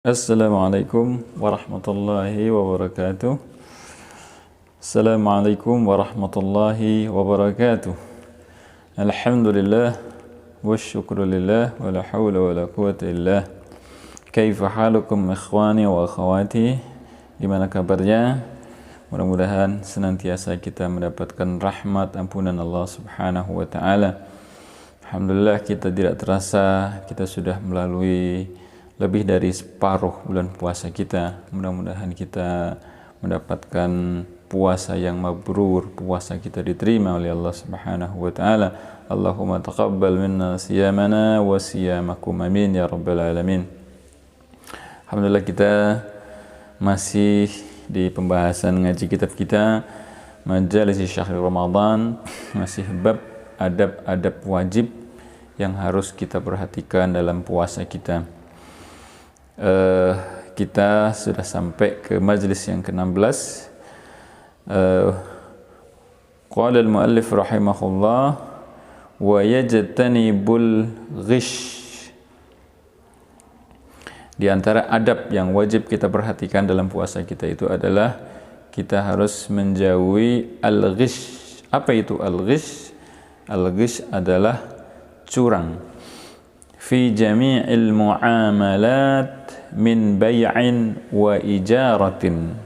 Assalamualaikum warahmatullahi wabarakatuh. Assalamualaikum warahmatullahi wabarakatuh. Alhamdulillah wasyukrulillah wala hawla wala quwata illah. Kaifa halukum ikhwani wa akhawati? Gimana kabarnya? Mudah-mudahan senantiasa kita mendapatkan rahmat ampunan Allah Subhanahu wa taala. Alhamdulillah, kita tidak terasa kita sudah melalui lebih dari separuh bulan puasa kita. Mudah-mudahan kita mendapatkan puasa yang mabrur, puasa kita diterima oleh Allah Subhanahu wa taala. Allahumma taqabbal minna siyamana wa siyamakum, amin ya rabbal alamin. Alhamdulillah, kita masih di pembahasan ngaji kitab kita Majalis Syahrul Ramadan, masih bab adab-adab wajib yang harus kita perhatikan dalam puasa kita. Kita sudah sampai ke majlis yang ke-16. Qala al-muallif rahimahullah wa yajtanibul ghish. Di antara adab yang wajib kita perhatikan dalam puasa kita itu adalah kita harus menjauhi al-ghish. Apa itu al-ghish? Al-ghish adalah curang fi jami'il muamalat min bay'in wa ijaratin,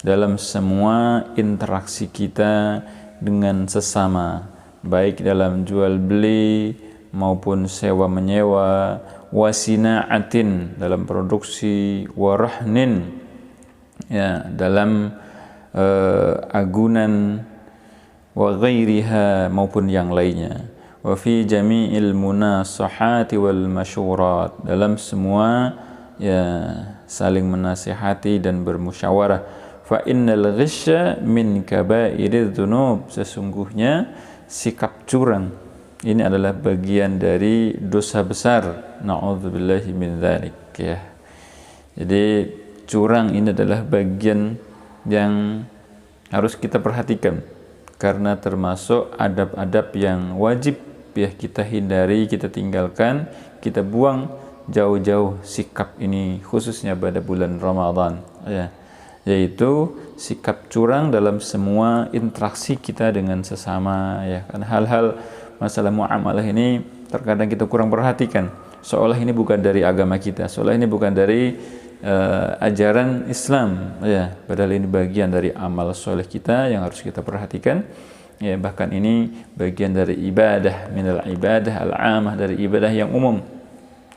dalam semua interaksi kita dengan sesama, baik dalam jual beli maupun sewa menyewa, wasina'atin dalam produksi, warahnin ya dalam agunan, wa ghairiha maupun yang lainnya, wa fi jami'il munasahati wal masyurat, dalam semua ya saling menasihati dan bermusyawarah. Fa innal ghisya min kabairidz dzunub, sesungguhnya sikap curang ini adalah bagian dari dosa besar. Na'udzubillahi min dzalik ya. Jadi curang ini adalah bagian yang harus kita perhatikan karena termasuk adab-adab yang wajib ya kita hindari, kita tinggalkan, kita buang jauh-jauh sikap ini, khususnya pada bulan Ramadan ya, yaitu sikap curang dalam semua interaksi kita dengan sesama ya. Karena hal-hal masalah muamalah ini terkadang kita kurang perhatikan, seolah ini bukan dari agama kita, seolah ini bukan dari ajaran Islam ya, padahal ini bagian dari amal soleh kita yang harus kita perhatikan ya. Bahkan ini bagian dari ibadah, minal ibadah al-amah, dari ibadah yang umum.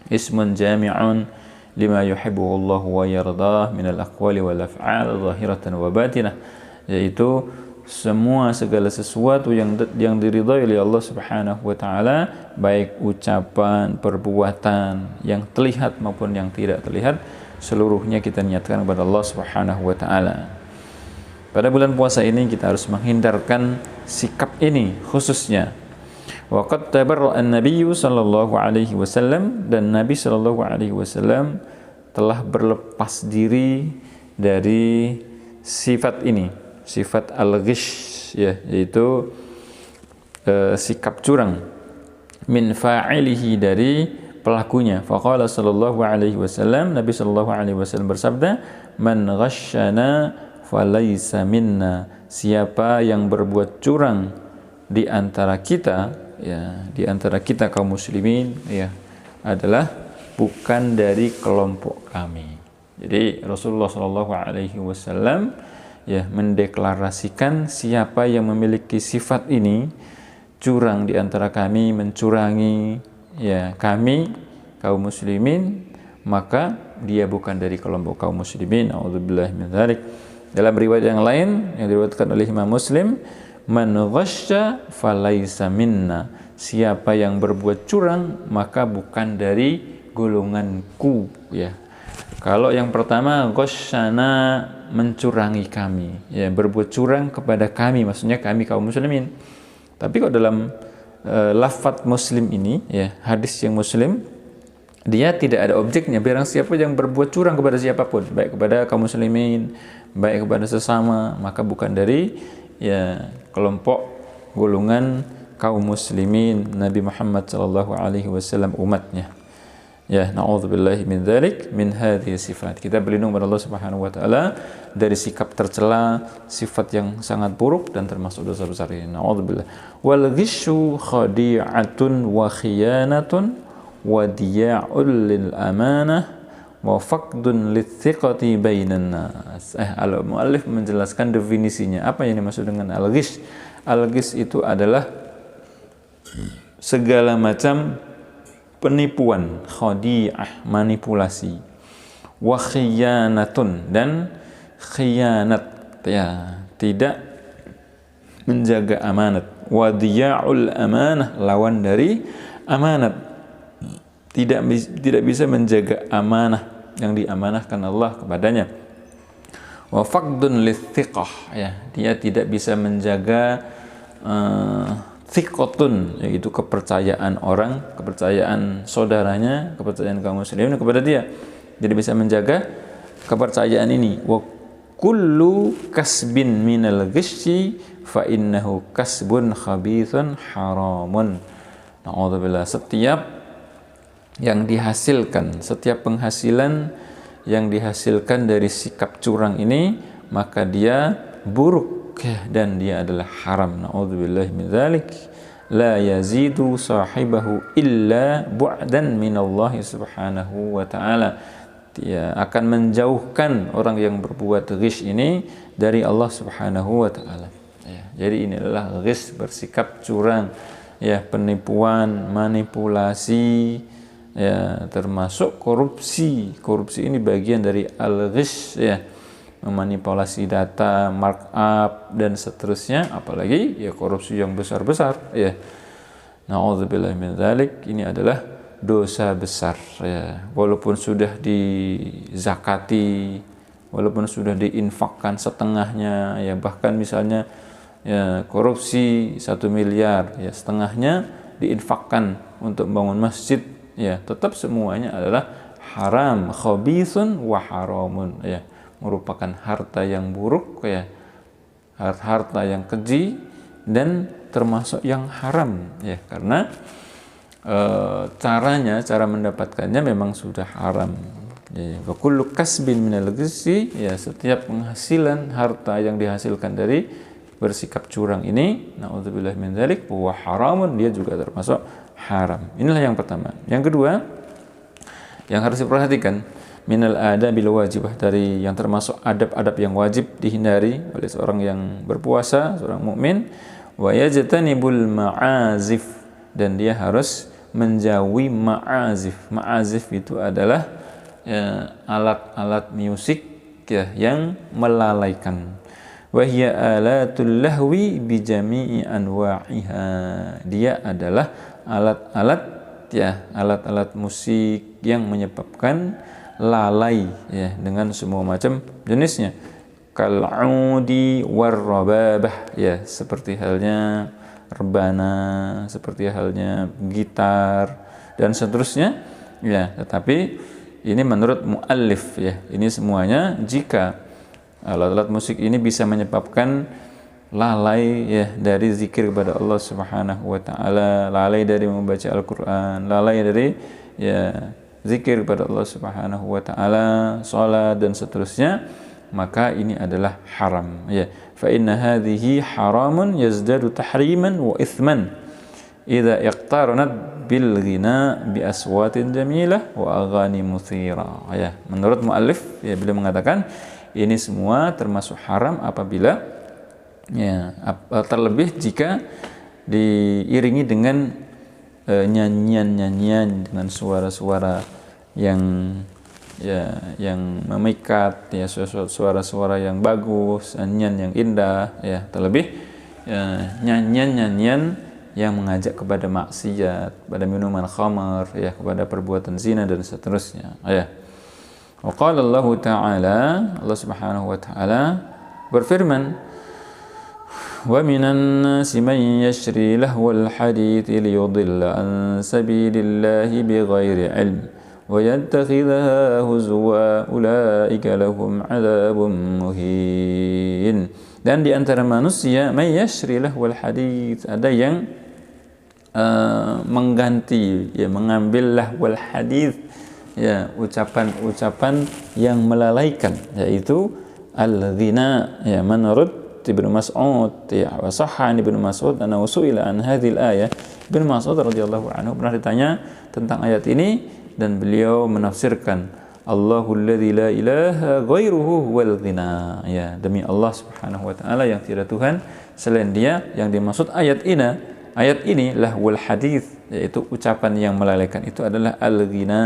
Ismun jami'un lima yuhibbuhu Allah wa yardah minal aqwali wal af'al zahiratan wa batinah, yaitu semua segala sesuatu yang diridhai oleh Allah Subhanahu wa taala, baik ucapan, perbuatan yang terlihat maupun yang tidak terlihat, seluruhnya kita niatkan kepada Allah Subhanahu wa taala. Pada bulan puasa ini kita harus menghindarkan sikap ini khususnya. Wa qad tabarra'a an-nabiy sallallahu alaihi wasallam, dan Nabi sallallahu alaihi wasallam telah berlepas diri dari sifat ini, sifat al-ghish ya, yaitu sikap curang, min fa'ilihi, dari pelakunya. Faqala sallallahu alaihi wasallam, Nabi sallallahu alaihi wasallam bersabda, man ghasyana falaysa minna, siapa yang berbuat curang di antara kita ya, di antara kita kaum muslimin ya, adalah bukan dari kelompok kami. Jadi Rasulullah Shallallahu Alaihi Wasallam ya mendeklarasikan siapa yang memiliki sifat ini, curang di antara kami, mencurangi ya kami kaum muslimin, maka dia bukan dari kelompok kaum muslimin. A'udzubillahi min dzalik. Dalam riwayat yang lain yang diriwayatkan oleh Imam Muslim, man ghasya falaysa minna, siapa yang berbuat curang maka bukan dari golonganku ya. Kalau yang pertama ghasyana, mencurangi kami ya, berbuat curang kepada kami, maksudnya kami kaum muslimin. Tapi kok dalam lafaz Muslim ini ya, hadis yang Muslim, dia tidak ada objeknya. Barang siapa yang berbuat curang kepada siapapun, baik kepada kaum muslimin, baik kepada sesama, maka bukan dari ya kelompok golongan kaum muslimin Nabi Muhammad sallallahu alaihi wasallam, umatnya. Ya, na'udzubillahi min dzalik, min hadhihi sifat. Kita berlindung kepada Allah Subhanahu wa taala dari sikap tercela, sifat yang sangat buruk dan termasuk dosa besar ini. Na'udzubillah. Wal ghisyu khadi'atun wa khiyanatun wa diya'ul lil amanah wa faqdun litsiqati bainan nas. Al-muallif menjelaskan definisinya. Apa yang dimaksud dengan al-ghish? Al-ghish itu adalah segala macam penipuan, khadi'ah, manipulasi, wa khiyanatun, dan khiyanat, ya, tidak menjaga amanat, wa diya'ul amanah, lawan dari amanat, tidak bisa menjaga amanah yang diamanahkan Allah kepadanya. Wa faqdun lithiqah, ya, dia tidak bisa menjaga thiqatun, yaitu kepercayaan orang, kepercayaan saudaranya, kepercayaan kaum muslimin kepada dia. Jadi bisa menjaga kepercayaan ini. Wa kullu kasbin minal ghisyi fa innahu kasbun khabithun haramun. Na'udzubillah. Setiap yang dihasilkan, setiap penghasilan yang dihasilkan dari sikap curang ini, maka dia buruk dan dia adalah haram. Na'udzubillahi min dzalik. La yazidu sahibahu illa bu'dan minallahi subhanahu wa ta'ala. Dia akan menjauhkan orang yang berbuat ghish ini dari Allah subhanahu wa ta'ala. Ya, jadi ini adalah ghish, bersikap curang, ya, penipuan, manipulasi, ya, termasuk korupsi. Korupsi ini bagian dari al-ghish, ya, memanipulasi data, markup dan seterusnya, apalagi ya korupsi yang besar-besar, ya. Na'udzubillahi min dzalik. Ini adalah dosa besar, ya. Walaupun sudah dizakati, walaupun sudah diinfakkan setengahnya, ya, bahkan misalnya ya korupsi 1 miliar, ya, setengahnya diinfakkan untuk membangun masjid, ya, tetap semuanya adalah haram, khabithun wa haramun, ya, merupakan harta yang buruk, ya, harta yang keji dan termasuk yang haram, ya, karena cara mendapatkannya memang sudah haram. Ya, wa kullu kasbin minal ghisyi, ya, setiap penghasilan harta yang dihasilkan dari bersikap curang ini, na'udzubillah min dzalik, wa haramun, dia juga termasuk haram. Inilah yang pertama. Yang kedua yang harus diperhatikan, minal adabil wajibah, dari yang termasuk adab-adab yang wajib dihindari oleh seorang yang berpuasa, seorang mukmin, wa yajtanibul ma'azif, dan dia harus menjauhi ma'azif. Ma'azif itu adalah, ya, alat-alat musik, ya, yang melalaikan. Wa hiya alatul lahwi bi jami'i anwa'iha. Dia adalah alat-alat, ya, alat-alat musik yang menyebabkan lalai, ya, dengan semua macam jenisnya. Kal'udi warrababah, ya, seperti halnya rebana, seperti halnya gitar dan seterusnya, ya. Tetapi ini menurut muallif, ya, ini semuanya jika alat-alat musik ini bisa menyebabkan lalai, ya, dari zikir kepada Allah Subhanahu wa taala, lalai dari membaca Al-Qur'an, lalai dari, ya, zikir kepada Allah Subhanahu wa taala, salat dan seterusnya, maka ini adalah haram, ya. Fa inna hadhihi haramun yazdadu tahriman wa ithman idza iqtaranat bil ghina bi aswatin jamilah wa aghani muthira, ya. Menurut muallif, ya, beliau mengatakan ini semua termasuk haram apabila, ya, terlebih jika diiringi dengan nyanyian-nyanyian dengan suara-suara yang, ya, yang memikat, ya, suara-suara yang bagus, nyanyian yang indah, ya, terlebih, ya, nyanyian-nyanyian yang mengajak kepada maksiat, pada minuman khamar, ya, kepada perbuatan zina dan seterusnya, ya. Wa qala Allah Ta'ala, Allah Subhanahu wa taala berfirman, wa minan nasi man yashri lahwal hadithi liyudilla an sabilillahi bighairi ilm wa yattakhidhaha huzwa ulaika lahum adzabun muhin. Dan di antara manusia man yashri lahwal hadith, ada yang mengganti, ya, mengambil lahwal hadis, ya, ucapan-ucapan yang melalaikan, yaitu al-ghina, ya, menurut Ibnu Mas'ud, ya, wa sahhan Ibnu Mas'ud anna su'ila an hadhil ayah. Ibnu Mas'ud radhiyallahu anhu pernah ditanya tentang ayat ini dan beliau menafsirkan Allahul ladzi la ilaha ghairuhu wal ghina, ya, demi Allah Subhanahu wa taala yang tidak Tuhan selain Dia. Yang dimaksud ayat ini lahwul hadis, yaitu ucapan yang melalaikan itu adalah al-ghina,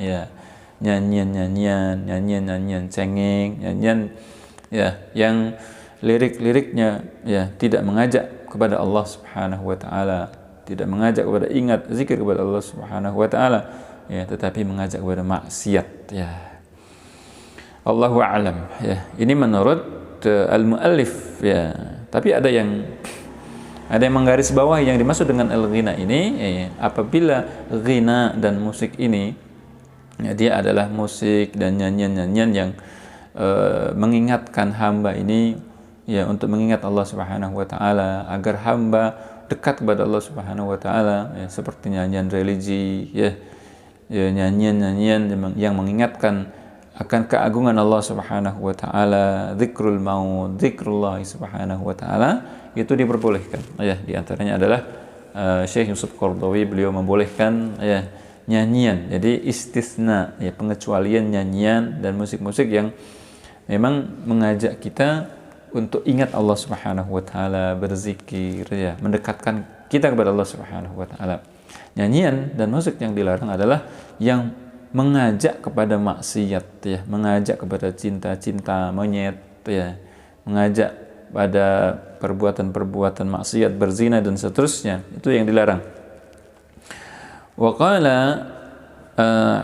ya, nyanyian cengeng, nyanyian, ya, yang lirik-liriknya, ya, tidak mengajak kepada Allah Subhanahu wa taala, tidak mengajak kepada ingat zikir kepada Allah Subhanahu wa taala, ya, tetapi mengajak kepada maksiat, ya. Allahu a'lam, ya. Ini menurut al-muallif, ya. Tapi ada yang menggaris bawah yang dimaksud dengan al-ghina ini, ya, apabila ghina dan musik ini, ya, dia adalah musik dan nyanyian-nyanyian yang mengingatkan hamba ini, ya, untuk mengingat Allah Subhanahu wa taala, agar hamba dekat kepada Allah Subhanahu wa taala, ya, seperti nyanyian religi, ya, nyanyian-nyanyian yang mengingatkan akan keagungan Allah Subhanahu wa taala, zikrul maut, zikrullah Subhanahu wa taala, itu diperbolehkan, ya. Di antaranya adalah Syekh Yusuf Qaradawi, beliau membolehkan, ya, nyanyian. Jadi istisna, ya, pengecualian nyanyian dan musik-musik yang memang mengajak kita untuk ingat Allah Subhanahu wa taala, berzikir, ya, mendekatkan kita kepada Allah Subhanahu wa taala. Nyanyian dan musik yang dilarang adalah yang mengajak kepada maksiat, ya, mengajak kepada cinta-cinta monyet, ya, mengajak pada perbuatan-perbuatan maksiat, berzina dan seterusnya, itu yang dilarang. Wa qala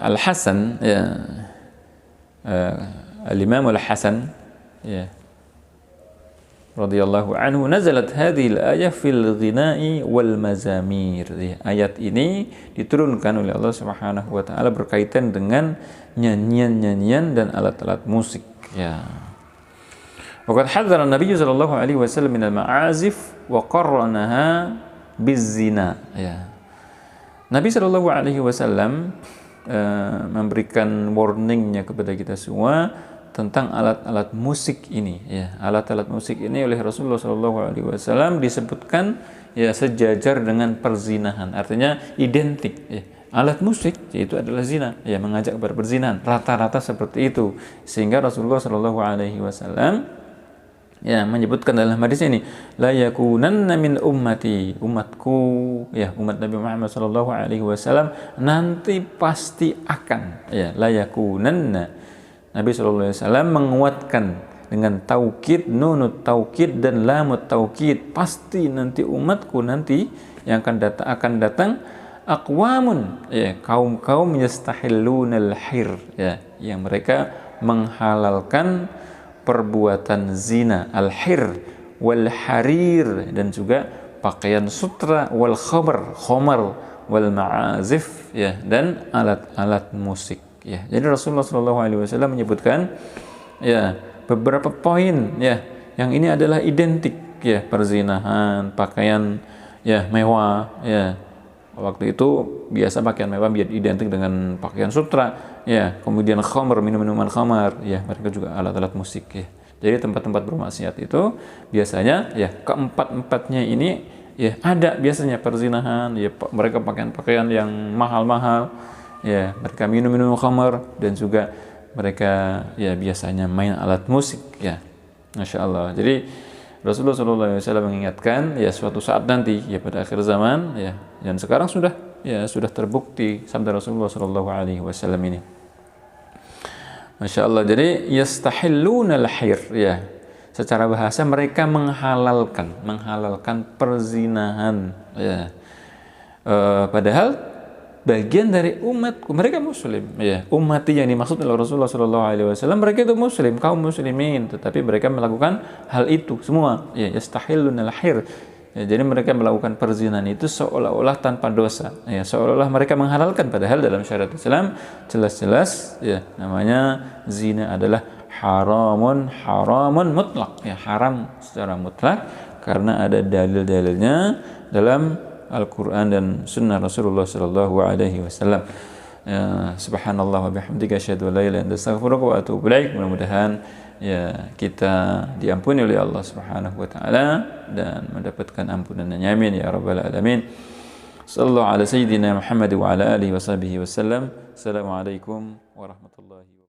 Al-Hasan, ya, Al-Imam Al-Hasan, ya, radhiyallahu anhu, nazalat hadhil ayah fil ghina'i wal mazamir. Ayat ini diturunkan oleh Allah Subhanahu wa taala berkaitan dengan nyanyian-nyanyian dan alat-alat musik, ya. Waqad hadzara Nabi sallallahu alaihi wasallam minal ma'azif wa qarranaha bizina, ya. Nabi sallallahu alaihi wasallam memberikan warningnya kepada kita semua tentang alat-alat musik ini, ya. Alat-alat musik ini oleh Rasulullah SAW disebutkan, ya, sejajar dengan perzinahan, artinya identik, ya. Alat musik yaitu adalah zina, ya, mengajak kepada perzinahan, rata-rata seperti itu, sehingga Rasulullah SAW, ya, menyebutkan dalam hadis ini, la yakunanna min ummati, umatku, ya, umat Nabi Muhammad SAW nanti pasti akan, ya, la yakunanna. Nabi SAW menguatkan dengan taukid, nunut taukid dan lamut taukid, pasti nanti umatku nanti yang akan datang aqwamun, ya, kaum-kaum yastahillunal hir, ya, yang mereka menghalalkan perbuatan zina, al-hir wal harir, dan juga pakaian sutra, wal khamar wal ma'azif, ya, dan alat-alat musik, ya. Jadi Rasulullah SAW menyebutkan, ya, beberapa poin, ya, yang ini adalah identik, ya, perzinahan, pakaian, ya, mewah, ya. Waktu itu biasa pakaian mewah identik dengan pakaian sutra, ya. Kemudian khamr, minum-minuman khamar, ya, mereka juga alat-alat musik, ya. Jadi tempat-tempat bermaksiat itu biasanya, ya, keempat-empatnya ini, ya, ada biasanya perzinahan, ya, mereka pakaian-pakaian yang mahal-mahal, ya, mereka minum-minum khamar, dan juga mereka, ya, biasanya main alat musik, ya. Masya Allah. Jadi Rasulullah SAW mengingatkan, ya, suatu saat nanti, ya, pada akhir zaman, ya, dan sekarang sudah terbukti sabda Rasulullah SAW ini. Masya Allah. Jadi yastahillunal hir, ya, secara bahasa mereka menghalalkan perzinahan, ya. Padahal bagian dari umatku, mereka muslim, ya. Umat yang dimaksud oleh Rasulullah SAW, mereka itu muslim, kaum muslimin, tetapi mereka melakukan hal itu semua, ya, yastahillunal hir, ya. Jadi mereka melakukan perzinahan itu seolah-olah tanpa dosa, ya, seolah-olah mereka menghalalkan, padahal dalam syariat Islam jelas-jelas, ya, namanya zina adalah haramun mutlak, ya, haram secara mutlak, karena ada dalil-dalilnya dalam Al-Quran dan Sunnah Rasulullah Sallallahu Alaihi Wasallam. Subhanallah wa bihamdika asyhadu an la ilaha illa anta astaghfiruka wa atubu ilaik. Mudah-mudahan ya kita diampuni oleh Allah Subhanahu wa taala dan mendapatkan ampunannya. Amin ya rabbal alamin. Sallallahu ala sayyidina Muhammad wa ala alihi wa sahbihi wasallam. Assalamualaikum warahmatullahi wabarakatuh.